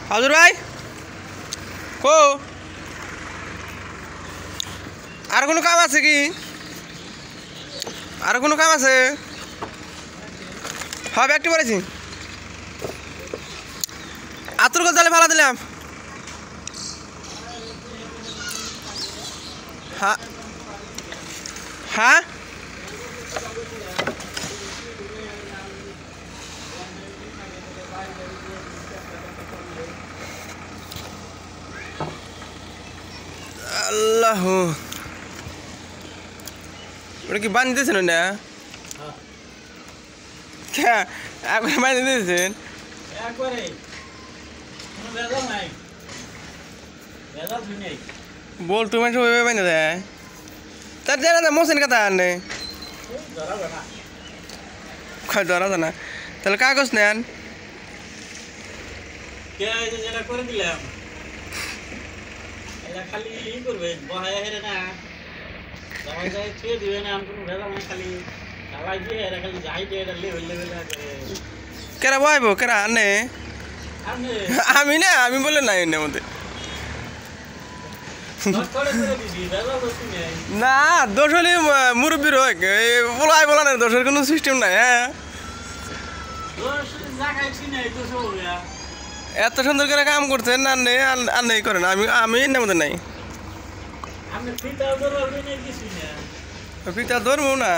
হাজুর ভাই কো আর কোনো কাম আছে কি? আর কোনো কাম আছে? হ্যাঁ ব্যাগটি পড়েছি আতুর গোল তাহলে ভাড়া দিলাম। হ্যাঁ হ্যাঁ আল্লাহ ওটা কি বান্ধ দিয়েছেন না? একবারে বান্ধ দিয়েছেন? বল তুমি মানুষ ওইভাবে বান্ধে দেয় তার জানা না মোসেন কথা আনে ধরা জানা তাহলে কাগজ নেন খালি ই করবে বহায় হেরে না সবাই যাই ছুঁয়ে দিবে না আমি ভেজা মানে খালি সবাই দিয়ে হেরে খালি যাই দিয়ে এটা লেভেল লেভেল কেরা বহাইব কেরা আনে আমি না আমি বলে নাই এর মধ্যে না দোষ হলে মুরব্বীর হয় বলাই বলানের দোষের কোনো সিস্টেম নাই। হ্যাঁ এত সুন্দর করে কাম করছেন আর নেই করেন আমি এর মধ্যে নাই পিতা ধরবো না